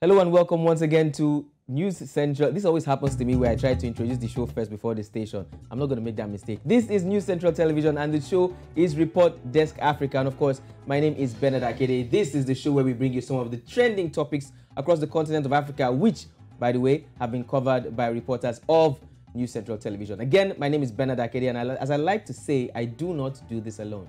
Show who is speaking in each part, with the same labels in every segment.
Speaker 1: Hello and welcome once again to News Central. This always happens to me where I try to introduce the show first before the station. I'm not going to make that mistake. This is News Central Television and the show is Report Desk Africa. And of course, my name is Bernard Akede. This is the show where we bring you some of the trending topics across the continent of Africa, which, by the way, have been covered by reporters of News Central Television. Again, my name is Bernard Akede, and as I like to say, I do not do this alone.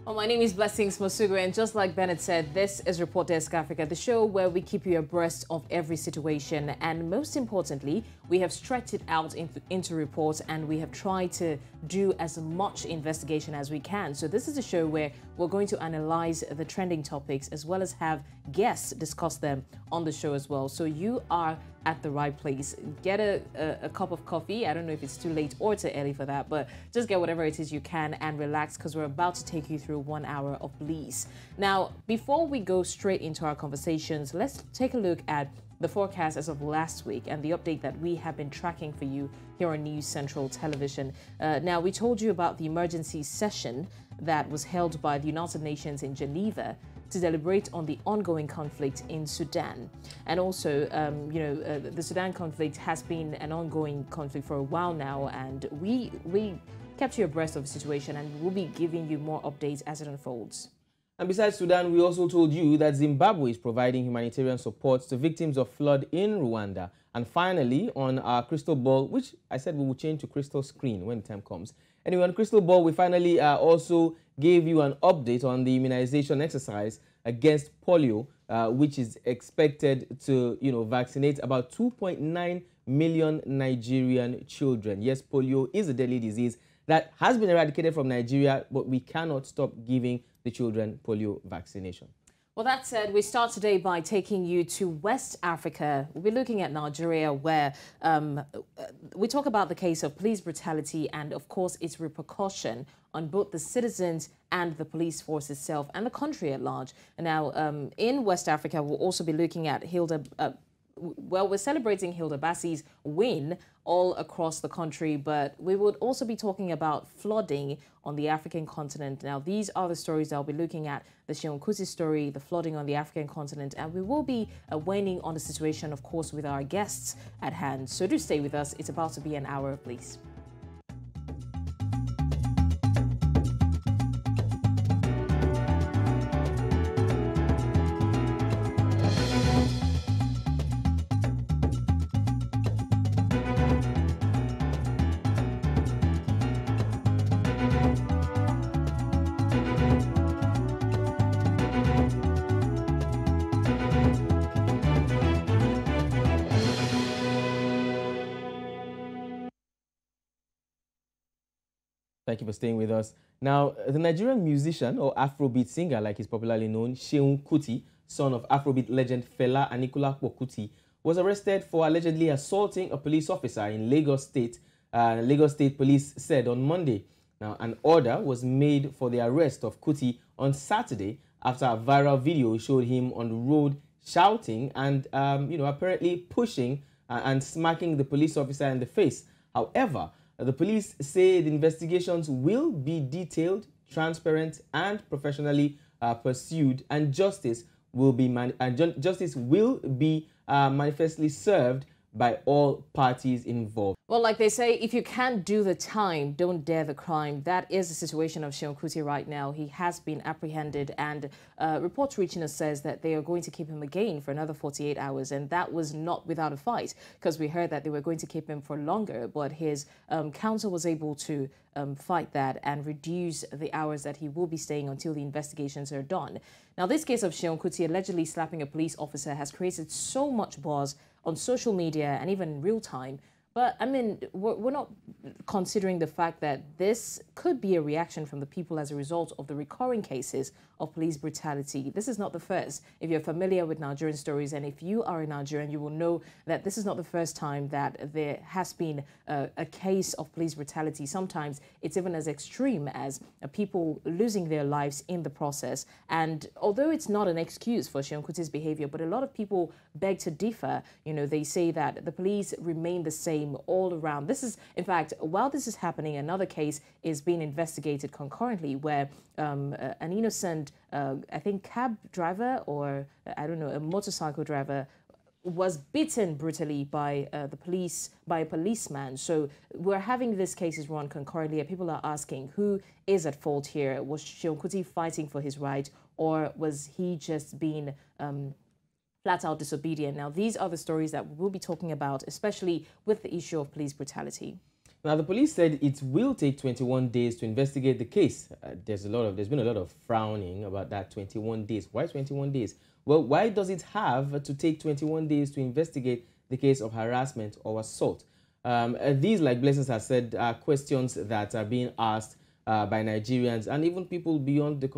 Speaker 2: Well, my name is Blessings Mosugu, and just like Bennett said, this is Report Desk Africa, the show where we keep you abreast of every situation. And most importantly, we have stretched it out into reports, and we have tried to do as much investigation as we can. So this is a show where we're going to analyze the trending topics as well as have guests discuss them on the show as well. So you are at the right place. Get a cup of coffee. I don't know if it's too late or too early for that, but just get whatever it is you can and relax, because we're about to take you through 1 hour of bliss. Now, before we go straight into our conversations, let's take a look at the forecast as of last week and the update that we have been tracking for you here on News Central Television. Now, we told you about the emergency session that was held by the United Nations in Geneva to deliberate on the ongoing conflict in Sudan. And also, the Sudan conflict has been an ongoing conflict for a while now, and we kept you abreast of the situation, and we'll be giving you more updates as it unfolds.
Speaker 1: And besides Sudan, we also told you that Zimbabwe is providing humanitarian support to victims of flood in Rwanda. And finally, on our crystal ball, which I said we will change to crystal screen when the time comes. Anyway, on crystal ball, we finally also gave you an update on the immunization exercise against polio, which is expected to, vaccinate about 2.9 million Nigerian children. Yes, polio is a deadly disease that has been eradicated from Nigeria, but we cannot stop giving the children polio vaccination.
Speaker 2: Well, that said, we start today by taking you to West Africa. We'll be looking at Nigeria, where we talk about the case of police brutality and, of course, its repercussion on both the citizens and the police force itself and the country at large. Now, in West Africa, we'll also be looking at we're celebrating Hilda Bassi's win all across the country, but we would also be talking about flooding on the African continent. Now, these are the stories that I'll be looking at: the Seun Kuti story, the flooding on the African continent, and we will be weighing on the situation, of course, with our guests at hand. So do stay with us. It's about to be an hour, please.
Speaker 1: Thank you for staying with us. Now, the Nigerian musician, or Afrobeat singer like he's popularly known, Seun Kuti, son of Afrobeat legend Fela Kuti, was arrested for allegedly assaulting a police officer in Lagos State. Lagos State Police said on Monday. Now, an order was made for the arrest of Kuti on Saturday after a viral video showed him on the road shouting and, apparently pushing and smacking the police officer in the face. However, the police say the investigations will be detailed, transparent, and professionally pursued, and justice will be manifestly served by all parties involved.
Speaker 2: Well, like they say, if you can't do the time, don't dare the crime. That is the situation of Seun Kuti right now. He has been apprehended, and reports reaching us says that they are going to keep him again for another 48 hours. And that was not without a fight, because we heard that they were going to keep him for longer, but his counsel was able to fight that and reduce the hours that he will be staying until the investigations are done. Now, this case of Seun Kuti allegedly slapping a police officer has created so much buzz on social media and even in real time. But, I mean, we're not considering the fact that this could be a reaction from the people as a result of the recurring cases of police brutality. This is not the first. If you're familiar with Nigerian stories, and if you are a Nigerian, you will know that this is not the first time that there has been a case of police brutality. Sometimes it's even as extreme as people losing their lives in the process. And although it's not an excuse for Seun Kuti's behavior, but a lot of people beg to differ. They say that the police remain the same all around. This is, in fact, while this is happening, another case is being investigated concurrently where an innocent, I think, cab driver or, I don't know, a motorcycle driver was beaten brutally by the police, by a policeman. So we're having these cases run concurrently, and people are asking, who is at fault here? Was Seun Kuti fighting for his right, or was he just being flat out disobedient? Now, these are the stories that we'll be talking about, especially with the issue of police brutality.
Speaker 1: Now, the police said it will take 21 days to investigate the case. There's been a lot of frowning about that 21 days. Why 21 days? Well, why does it have to take 21 days to investigate the case of harassment or assault? These, like Blessings has said, are questions that are being asked by Nigerians and even people beyond the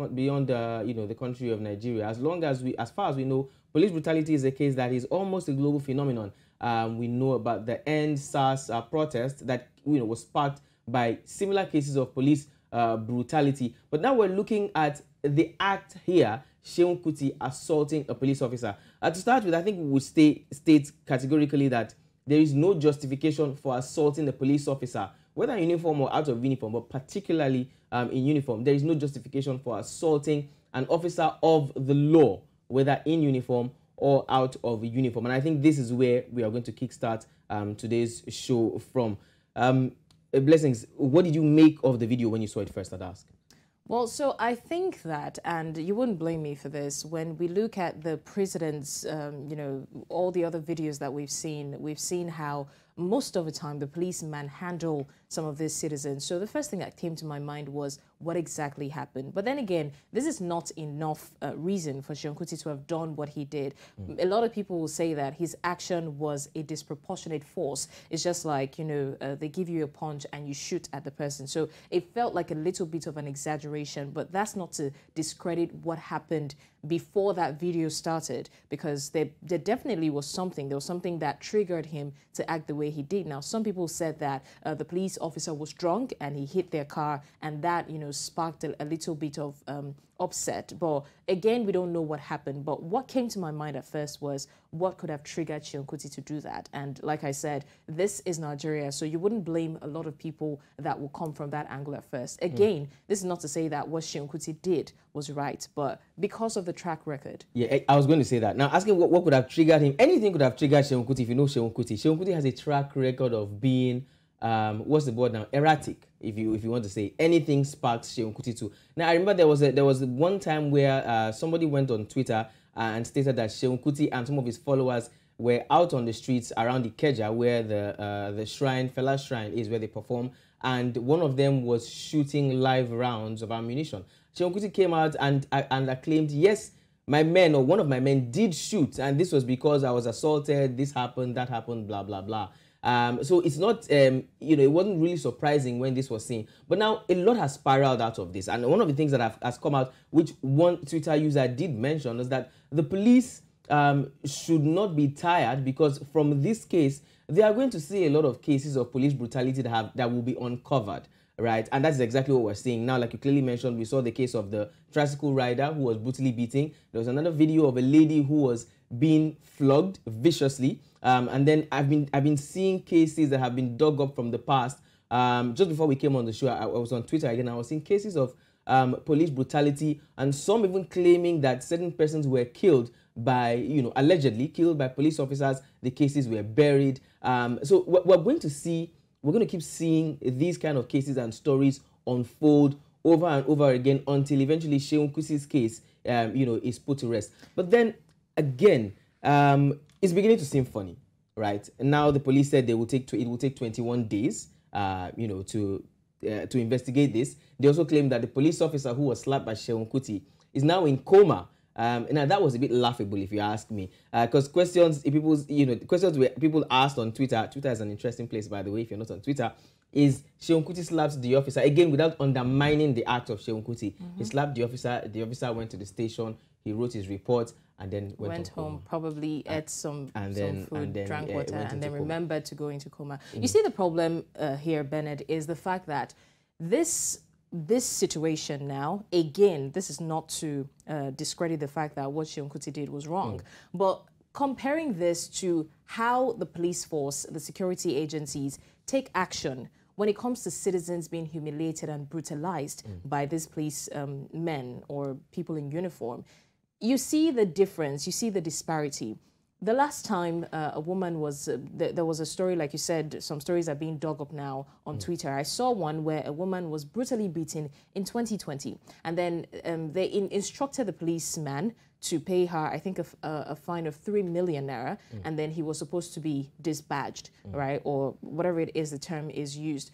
Speaker 1: country of Nigeria. As far as we know, police brutality is a case that is almost a global phenomenon. We know about the End SARS protest that was sparked by similar cases of police brutality. But now we're looking at the act here, Seun Kuti assaulting a police officer. To start with, I think we will state categorically that there is no justification for assaulting a police officer, whether in uniform or out of uniform, but particularly in uniform. There is no justification for assaulting an officer of the law, whether in uniform or out of uniform. And I think this is where we are going to kickstart today's show from. Blessings, what did you make of the video when you saw it first, I'd ask?
Speaker 2: Well, so I think that, and you wouldn't blame me for this, when we look at the president's, all the other videos that we've seen how most of the time the policemen handle some of these citizens. So the first thing that came to my mind was what exactly happened. But then again, this is not enough reason for Seun Kuti to have done what he did. A lot of people will say that his action was a disproportionate force. It's just like, they give you a punch and you shoot at the person. So it felt like a little bit of an exaggeration, but that's not to discredit what happened before that video started, because there definitely was something. There was something that triggered him to act the way he did. Now, some people said that the police officer was drunk and he hit their car, and that, sparked a little bit of upset. But again, we don't know what happened. But what came to my mind at first was what could have triggered Seun Kuti to do that. And like I said, this is Nigeria, so you wouldn't blame a lot of people that will come from that angle at first. Again, this is not to say that what Seun Kuti did was right, but because of the track record. Yeah,
Speaker 1: I was going to say that. Now, asking what could have triggered him, anything could have triggered Seun Kuti if you know Seun Kuti. Seun Kuti has a track record of being, what's the word now, erratic. If you want to say anything sparks Seun Kuti too. Now I remember there was one time where somebody went on Twitter and stated that Seun Kuti and some of his followers were out on the streets around Ikeja, where the shrine, Fela shrine, is, where they perform, and one of them was shooting live rounds of ammunition. Seun Kuti came out and acclaimed, yes, my men, or one of my men, did shoot, and this was because I was assaulted, this happened, that happened, blah blah blah. So it's not, it wasn't really surprising when this was seen. But now a lot has spiraled out of this. And one of the things that has come out, which one Twitter user did mention, is that the police should not be tired, because from this case, they are going to see a lot of cases of police brutality that will be uncovered. Right, and that's exactly what we're seeing now. Like you clearly mentioned, we saw the case of the tricycle rider who was brutally beaten. There was another video of a lady who was being flogged viciously. And then I've been seeing cases that have been dug up from the past. Just before we came on the show, I was on Twitter again. I was seeing cases of police brutality, and some even claiming that certain persons were killed by, allegedly killed by police officers. The cases were buried. So we're going to keep seeing these kind of cases and stories unfold over and over again until eventually Seun Kuti's case, is put to rest. But then again, it's beginning to seem funny, right? And now the police said it will take 21 days, to investigate this. They also claim that the police officer who was slapped by Seun Kuti is now in coma. Now that was a bit laughable, if you ask me, because questions where people asked on Twitter. Twitter is an interesting place, by the way. If you're not on Twitter, is Seun Kuti slaps the officer again without undermining the act of Seun Kuti. He slapped the officer. The officer went to the station. He wrote his report and then went home.
Speaker 2: Probably ate some food, drank water, and then remembered to go into coma. You see, the problem here, Bennett, is the fact that this situation now, again, this is not to discredit the fact that what Seun Kuti did was wrong, but comparing this to how the police force, the security agencies take action when it comes to citizens being humiliated and brutalized by these police men or people in uniform, you see the difference, you see the disparity. The last time a woman was, there was a story, like you said, some stories are being dug up now on Twitter. I saw one where a woman was brutally beaten in 2020. And then they instructed the policeman to pay her, I think, a fine of 3 million naira. And then he was supposed to be dispatched, right? Or whatever it is, the term is used.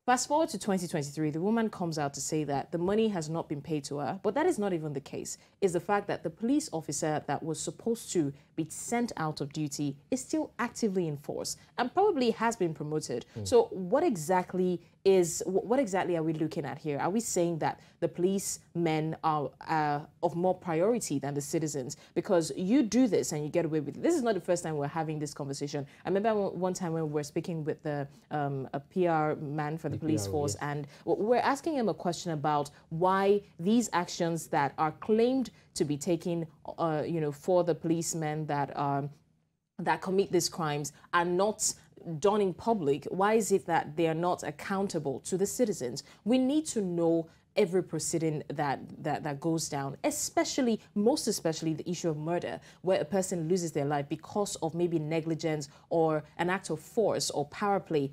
Speaker 2: Fast forward to 2023, the woman comes out to say that the money has not been paid to her, but that is not even the case. It's the fact that the police officer that was supposed to be sent out of duty is still actively in force and probably has been promoted. So what exactly are we looking at here? Are we saying that the policemen are of more priority than the citizens? Because you do this and you get away with it. This is not the first time we're having this conversation. I remember one time when we were speaking with a PR man for the police force, and we're asking him a question about why these actions that are claimed to be taken, for the policemen that commit these crimes are not done in public. Why is it that they are not accountable to the citizens? We need to know every proceeding that goes down, most especially the issue of murder, where a person loses their life because of maybe negligence or an act of force or power play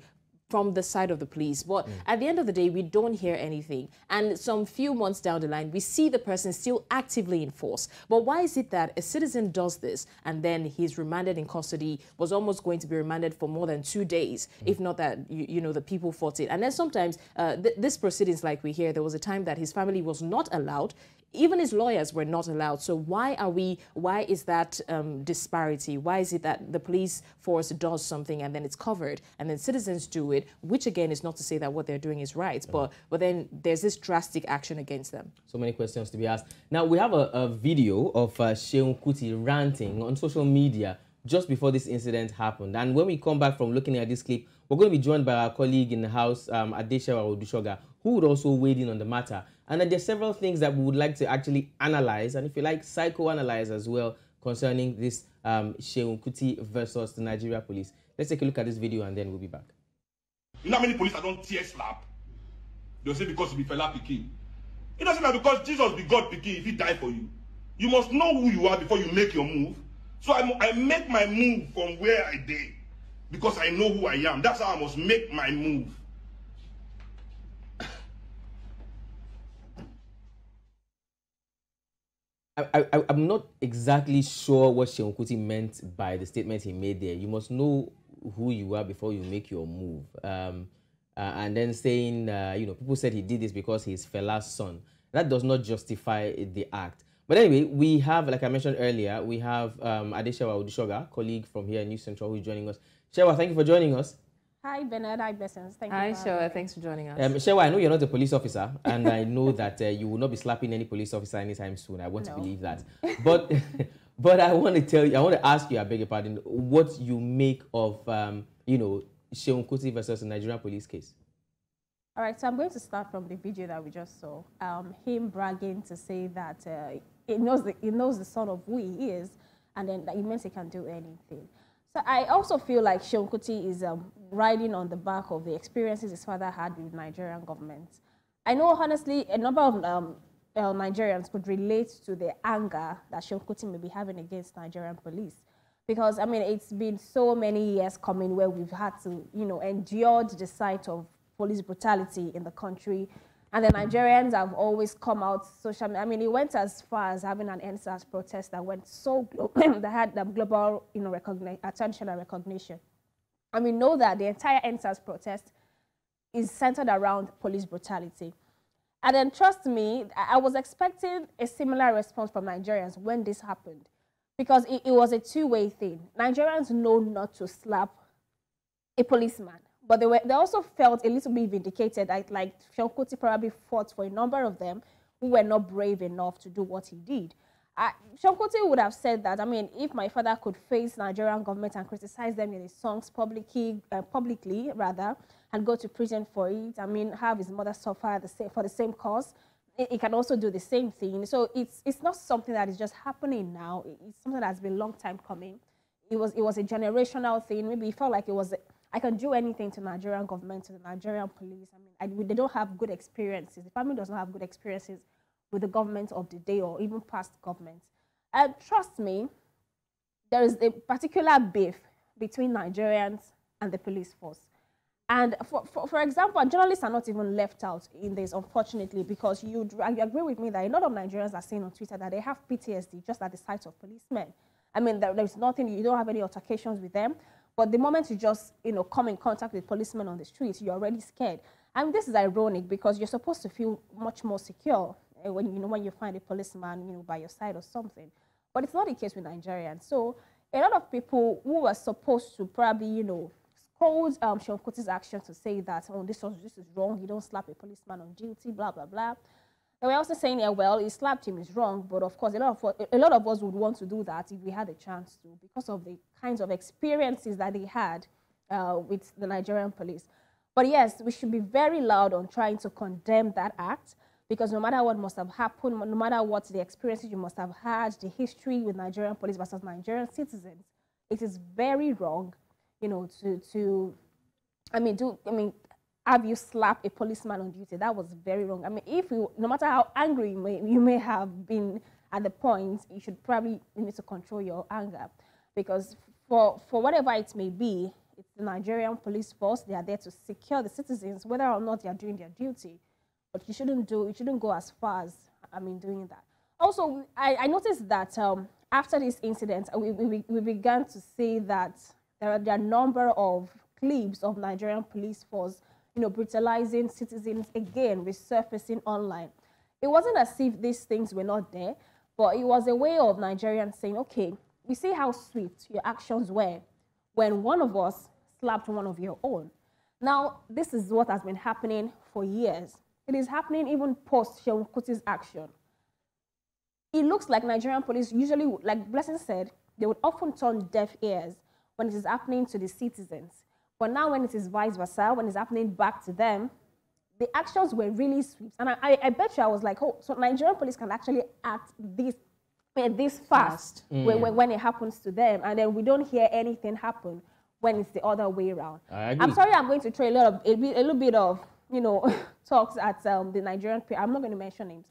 Speaker 2: from the side of the police. But at the end of the day, we don't hear anything. And some few months down the line, we see the person still actively in force. But why is it that a citizen does this and then he's remanded in custody, was almost going to be remanded for more than 2 days, if not that, the people fought it. And then sometimes this proceedings, like we hear, there was a time that his family was not allowed. Even his lawyers were not allowed. So why is that disparity? Why is it that the police force does something and then it's covered and then citizens do it, which again is not to say that what they're doing is right, but then there's this drastic action against them.
Speaker 1: So many questions to be asked. Now, we have a video of Seun Kuti ranting on social media just before this incident happened. And when we come back from looking at this clip, we're going to be joined by our colleague in the house, Adesewa Odusoga, who would also weigh in on the matter. And then there's several things that we would like to actually analyze, and if you like, psychoanalyze as well, concerning this Seun Kuti versus the Nigeria police. Let's take a look at this video and then we'll be back.
Speaker 3: You know how many police I don't tear slap? They'll say because you be Fela Pikin. It doesn't matter because Jesus be God Pikin if he die for you. You must know who you are before you make your move. So I make my move from where I did because I know who I am. That's how I must make my move.
Speaker 1: I'm not exactly sure what Seun Kuti meant by the statement he made there. You must know who you are before you make your move. And then saying, people said he did this because he's Fela's son. That does not justify the act. But anyway, we have, like I mentioned earlier, we have Adesewa Odusoga, colleague from here in News Central, who is joining us. Shewa, thank you for joining us.
Speaker 4: Hi, Bernard. Hi, Blessings. Thank you.
Speaker 2: Hi, Shewa. Thanks for joining us.
Speaker 1: Shewa, I know you're not a police officer, and I know that you will not be slapping any police officer anytime soon. I want to believe that. But I want to ask you, I beg your pardon, what you make of, Seun Kuti versus the Nigerian police case.
Speaker 4: All right, so I'm going to start from the video that we just saw. Him bragging to say that he knows the son of who he is, and then that he means he can do anything. So I also feel like Seun Kuti is riding on the back of the experiences his father had with Nigerian government. I know, honestly, a number of Nigerians could relate to the anger that Seun Kuti may be having against Nigerian police. Because, I mean, it's been so many years coming where we've had to, endure the sight of police brutality in the country. And the Nigerians have always come out social media. I mean, it went as far as having an NSAS protest that went so that had global, attention and recognition. And we know that the entire NSAS protest is centered around police brutality. And then, trust me, I was expecting a similar response from Nigerians when this happened, because it was a two-way thing. Nigerians know not to slap a policeman. But they also felt a little bit vindicated. Like Seun Kuti probably fought for a number of them who were not brave enough to do what he did. Seun Kuti would have said that, I mean, if my father could face Nigerian government and criticize them in his songs publicly, and go to prison for it, I mean, have his mother suffer for the same cause, he can also do the same thing. So it's not something that is just happening now. It's something that's been a long time coming. It was a generational thing. Maybe he felt like it was... I can do anything to Nigerian government, to the Nigerian police. I mean, they don't have good experiences. The family does not have good experiences with the government of the day or even past governments. And trust me, there is a particular beef between Nigerians and the police force. And for example, journalists are not even left out in this, unfortunately, because you agree with me that a lot of Nigerians are saying on Twitter that they have PTSD just at the sight of policemen. I mean, there's nothing, you don't have any altercations with them, but the moment you just, come in contact with policemen on the streets, you're already scared. And this is ironic because you're supposed to feel much more secure when you find a policeman, by your side or something. But it's not the case with Nigerians. So a lot of people who were supposed to probably, scold Seun Kuti's action to say that, oh, this is wrong, you don't slap a policeman on duty, blah, blah, blah. They were also saying, yeah, well, he slapped him, is wrong, but of course, a lot of us would want to do that if we had a chance to, because of the kinds of experiences that they had with the Nigerian police. But yes, we should be very loud on trying to condemn that act, because no matter what must have happened, no matter what the experiences you must have had, the history with Nigerian police versus Nigerian citizens, it is very wrong, have you slapped a policeman on duty? That was very wrong. I mean, no matter how angry you may have been at the point, you should probably need to control your anger, because for whatever it may be, it's the Nigerian police force. They are there to secure the citizens, whether or not they are doing their duty. But you shouldn't go as far as doing that. Also, I noticed that after this incident, we began to see that there are a number of clips of Nigerian police force, brutalizing citizens again, resurfacing online. It wasn't as if these things were not there, but it was a way of Nigerians saying, okay, we see how swift your actions were when one of us slapped one of your own. Now, this is what has been happening for years. It is happening even post Seun Kuti's action. It looks like Nigerian police usually, like Blessing said, they would often turn deaf ears when it is happening to the citizens. But now when it is vice versa, when it's happening back to them, the actions were really swift. And I bet you I was like, oh, so Nigerian police can actually act this fast when it happens to them. And then we don't hear anything happen when it's the other way around. I'm sorry I'm going to throw a little bit of, talks at the Nigerian PR. I'm not going to mention names.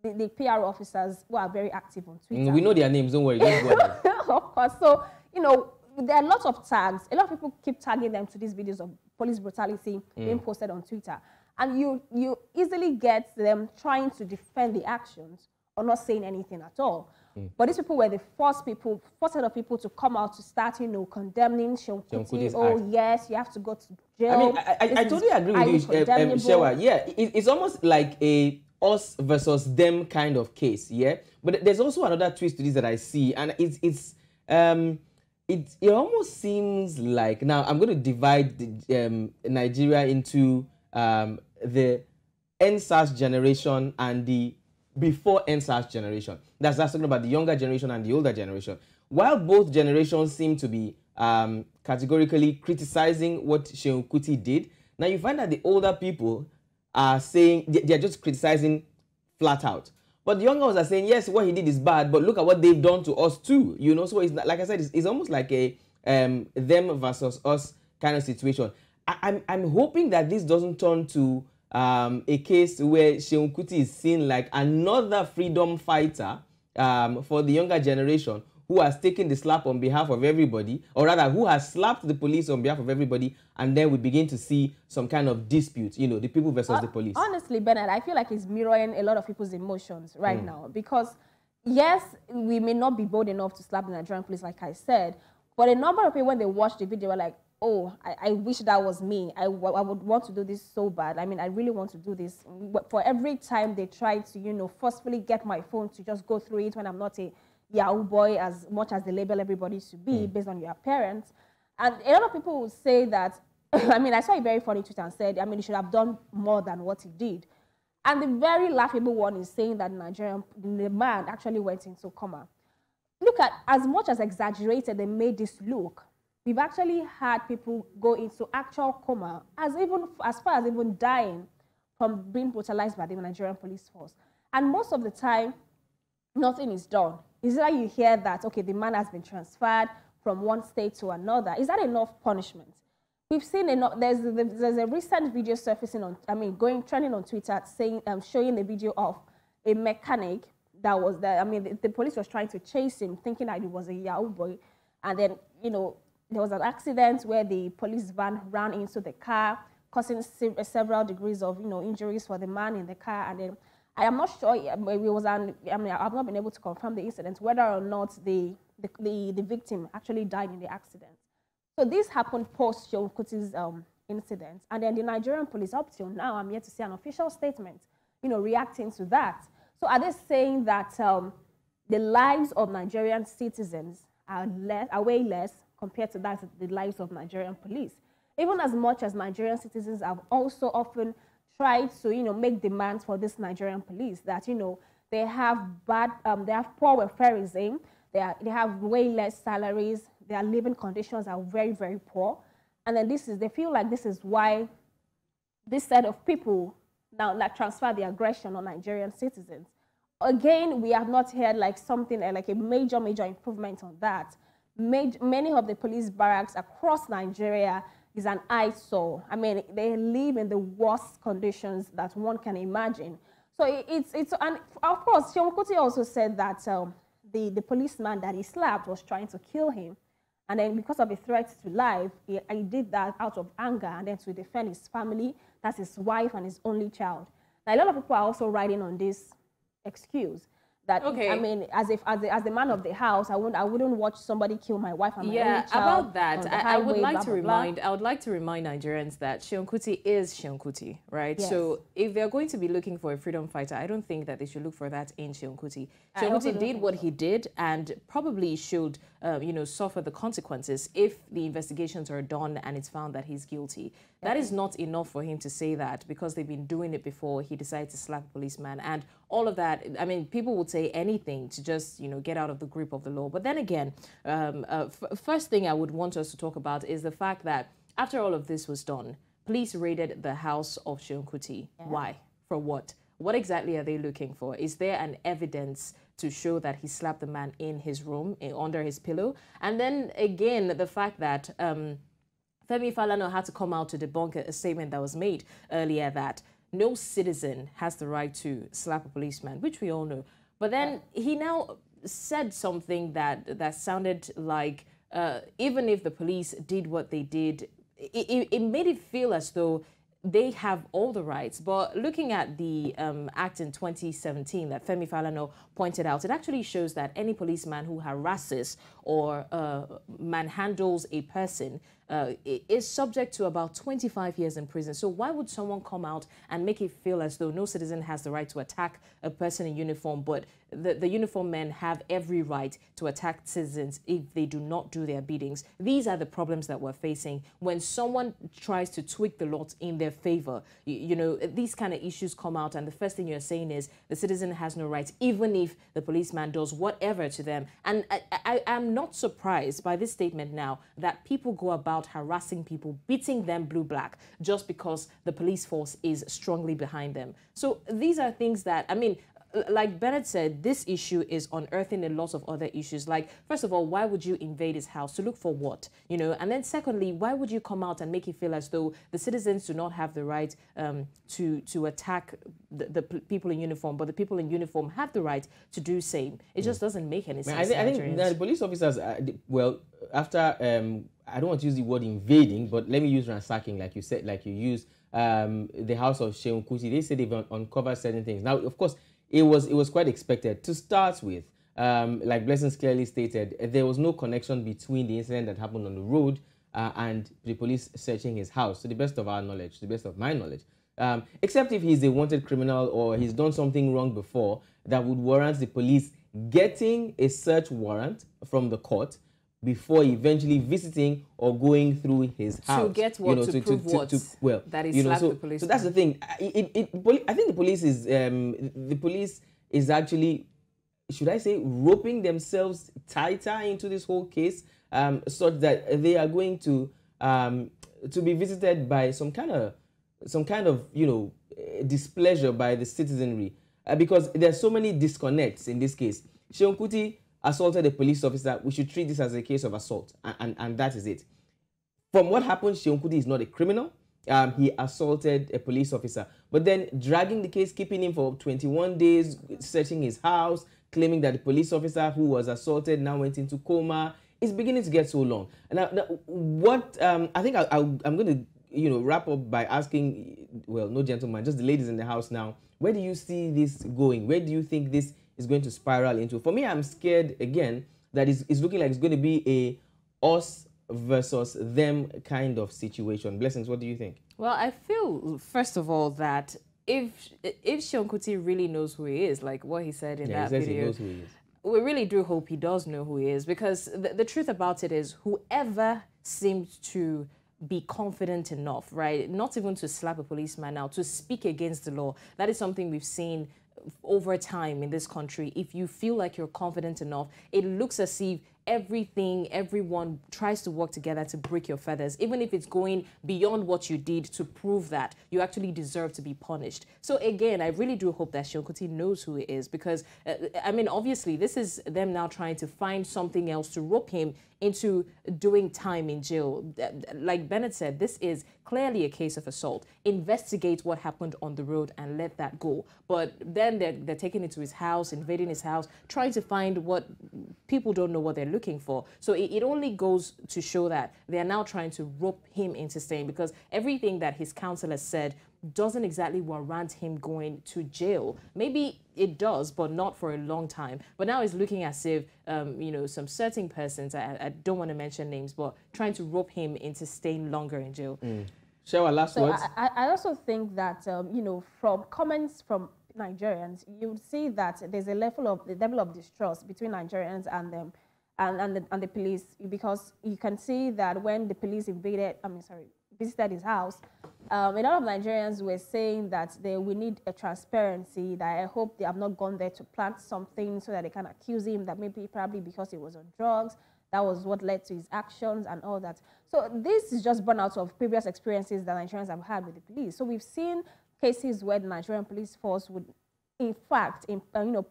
Speaker 4: The PR officers who are very active on Twitter.
Speaker 1: We know their names, don't worry. Just go ahead.
Speaker 4: Of course. So, there are lots of tags. A lot of people keep tagging them to these videos of police brutality being posted on Twitter. And you easily get them trying to defend the actions or not saying anything at all. But these people were the first set of people to come out to start, condemning Seun Kuti. Oh, yes, you have to go to jail.
Speaker 1: I mean, I totally agree with you, Shewa. Yeah, it's almost like a us versus them kind of case, yeah? But there's also another twist to this that I see, and it almost seems like, now I'm going to divide Nigeria into the NSAS generation and the before NSAS generation. That's talking about the younger generation and the older generation. While both generations seem to be categorically criticizing what Seun Kuti did, now you find that the older people are saying, they're just criticizing flat out. But the younger ones are saying, yes, what he did is bad, but look at what they've done to us too. So it's like I said, it's almost like a them versus us kind of situation. I'm hoping that this doesn't turn to a case where Seun Kuti is seen like another freedom fighter for the younger generation who has taken the slap on behalf of everybody, or rather who has slapped the police on behalf of everybody, and then we begin to see some kind of dispute, the people versus the police.
Speaker 4: Honestly, Bernard, I feel like it's mirroring a lot of people's emotions right now, because yes, we may not be bold enough to slap the Nigerian police, like I said, but a number of people, when they watched the video, were like, oh, I wish that was me. I would want to do this so bad. I mean, I really want to do this. For every time they try to, forcefully get my phone to just go through it when I'm not a Yahoo boy, as much as they label everybody to be based on your appearance. And a lot of people would say that, I mean, I saw a very funny tweet and said, I mean, he should have done more than what he did. And the very laughable one is saying that the man actually went into coma. Look at, as much as exaggerated they made this look, we've actually had people go into actual coma, as far as even dying from being brutalized by the Nigerian police force. And most of the time, nothing is done. Is that you hear that, okay, the man has been transferred from one state to another. Is that enough punishment? We've seen enough. There's a recent video surfacing on, trending on Twitter, saying, showing the video of a mechanic that was there. I mean, the police was trying to chase him, thinking that he was a Yahoo boy. And then, you know, there was an accident where the police van ran into the car, causing several degrees of, you know, injuries for the man in the car. And then I am not sure, maybe it was I've not been able to confirm the incident, whether or not the victim actually died in the accident. So this happened post Seun Kuti's incident. And then the Nigerian police, up till now, I'm yet to see an official statement, you know, reacting to that. So are they saying that the lives of Nigerian citizens are way less compared to that the lives of Nigerian police? Even as much as Nigerian citizens have also often tried to, you know, make demands for this Nigerian police that, you know, they have poor welfareism, they have way less salaries, their living conditions are very, very poor. And then they feel like this is why this set of people now like transfer the aggression on Nigerian citizens. Again, we have not heard like something like a major improvement on that. Many of the police barracks across Nigeria is an eyesore. I mean, they live in the worst conditions that one can imagine. So and of course, Seun Kuti also said that the policeman that he slapped was trying to kill him. And then because of a threat to life, he did that out of anger and then to defend his family, that's his wife and his only child. Now, a lot of people are also writing on this excuse that, okay, I mean, as the man of the house, I wouldn't watch somebody kill my wife and my only child. Yeah,
Speaker 2: about that, I would like to remind Nigerians that Seun Kuti is Seun Kuti, right? Yes. So if they're going to be looking for a freedom fighter, I don't think that they should look for that in Seun Kuti. Seun Kuti did what he did and probably should, you know, suffer the consequences if the investigations are done and it's found that he's guilty. That is not enough for him to say that because they've been doing it before. He decided to slap a policeman and all of that. I mean, people would say anything to just, you know, get out of the grip of the law. But then again, first thing I would want us to talk about is the fact that after all of this was done, police raided the house of Seun Kuti. Yeah. Why? For what? What exactly are they looking for? Is there an evidence to show that he slapped the man in his room, under his pillow? And then again, the fact that Femi Falana had to come out to debunk a statement that was made earlier that no citizen has the right to slap a policeman, which we all know. But then he now said something that sounded like even if the police did what they did, it made it feel as though they have all the rights. But looking at the act in 2017 that Femi Falana pointed out, it actually shows that any policeman who harasses or manhandles a person is subject to about 25 years in prison. So why would someone come out and make it feel as though no citizen has the right to attack a person in uniform, but the uniformed men have every right to attack citizens if they do not do their biddings? These are the problems that we're facing when someone tries to tweak the law in their favor. You know, these kind of issues come out and the first thing you're saying is the citizen has no rights, even if the policeman does whatever to them. And I'm not surprised by this statement now that people go about harassing people, beating them blue-black, just because the police force is strongly behind them. So these are things that, I mean, like Bennett said, this issue is unearthing a lot of other issues. Like, first of all, why would you invade his house? To look for what? You know, and then secondly, why would you come out and make it feel as though the citizens do not have the right to attack the people in uniform, but the people in uniform have the right to do same? It just doesn't make any sense.
Speaker 1: I think the police officers, well, after, I don't want to use the word invading, but let me use ransacking, like you said, like you used the house of Seun Kuti. They said they've uncovered certain things. Now, of course, it was quite expected. To start with, like Blessings clearly stated, there was no connection between the incident that happened on the road and the police searching his house, to the best of our knowledge, to the best of my knowledge. Except if he's a wanted criminal or he's done something wrong before that would warrant the police getting a search warrant from the court before eventually visiting or going through his house.
Speaker 2: To get what, to prove what?
Speaker 1: Well,
Speaker 2: that is slapped the police.
Speaker 1: So that's the thing. I think the police is actually, should I say, roping themselves tighter into this whole case, such that they are going to be visited by some kind of you know, displeasure by the citizenry, because there's so many disconnects in this case. Seun Kuti assaulted a police officer. We should treat this as a case of assault, and that is it. From what happened, Seun Kuti is not a criminal. He assaulted a police officer, but then dragging the case, keeping him for 21 days, searching his house, claiming that the police officer who was assaulted now went into coma. It's beginning to get so long. Now what I think I'm going to wrap up by asking, well, no gentleman, just the ladies in the house now. Where do you see this going? Where do you think this is going to spiral into? For me, I'm scared again that it's looking like it's going to be a us versus them kind of situation. Blessings, what do you think?
Speaker 2: Well, I feel, first of all, that if Seun Kuti really knows who he is, like what he said in that video,
Speaker 1: he knows who he is.
Speaker 2: We really do hope he does know who he is, because the truth about it is, whoever seemed to be confident enough, right, not even to slap a policeman now, to speak against the law, that is something we've seen over time in this country. If you feel like you're confident enough, it looks as if everyone tries to work together to break your feathers, even if it's going beyond what you did to prove that you actually deserve to be punished. So again, I really do hope that Seun Kuti knows who he is, because, I mean, obviously, this is them now trying to find something else to rope him into doing time in jail. Like Bennett said, this is clearly a case of assault. Investigate what happened on the road and let that go. But then they're taking it to his house, invading his house, trying to find what people don't know what they're looking for. So it only goes to show that they're now trying to rope him into staying, because everything that his counsel has said doesn't exactly warrant him going to jail. Maybe it does, but not for a long time. But now it's looking as if, some certain persons, I don't want to mention names, but trying to rope him into staying longer in jail.
Speaker 1: Share last words.
Speaker 4: I also think that, from comments from Nigerians, you would see that there's a level of distrust between Nigerians and them. And the police, because you can see that when the police visited his house, a lot of Nigerians were saying that we need a transparency, that I hope they have not gone there to plant something so that they can accuse him that probably because he was on drugs, that was what led to his actions and all that. So this is just born out of previous experiences that Nigerians have had with the police. So we've seen cases where the Nigerian police force would, in fact,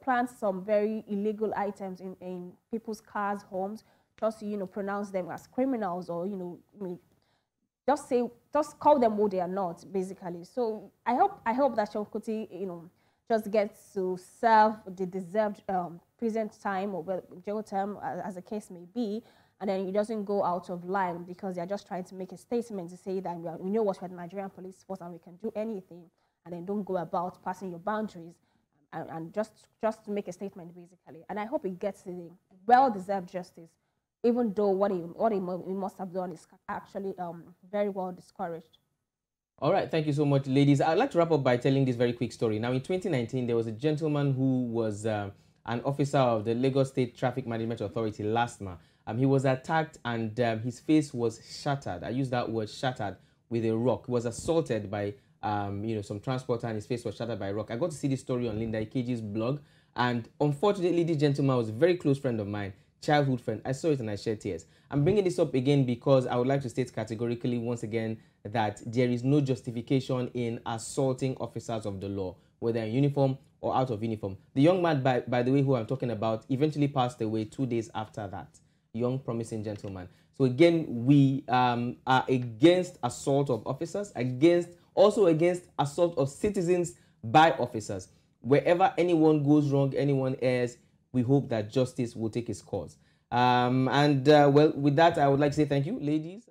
Speaker 4: plant some very illegal items in people's cars, homes, just to, pronounce them as criminals, or, just call them what they are not, basically. So I hope that Seun Kuti, just gets to serve the deserved prison time or jail term, as the case may be, and then he doesn't go out of line because they're just trying to make a statement to say that we know what we're the Nigerian police force and we can do anything, and then don't go about passing your boundaries, and just to make a statement, basically. And I hope he gets the well-deserved justice, even though what he must have done is actually very well discouraged.
Speaker 1: All right, thank you so much, ladies. I'd like to wrap up by telling this very quick story. Now, in 2019, there was a gentleman who was an officer of the Lagos State Traffic Management Authority, LASTMA. He was attacked and his face was shattered. I use that word, shattered, with a rock. He was assaulted by some transporter, and his face was shattered by a rock. I got to see this story on Linda Ikeji's blog, and unfortunately, this gentleman was a very close friend of mine, childhood friend. I saw it and I shed tears. I'm bringing this up again because I would like to state categorically once again that there is no justification in assaulting officers of the law, whether in uniform or out of uniform. The young man, by the way, who I'm talking about, eventually passed away 2 days after that. Young, promising gentleman. So again, we are against assault of officers, also against assault of citizens by officers. Wherever anyone goes wrong, anyone errs, we hope that justice will take its course. Well, with that, I would like to say thank you, ladies.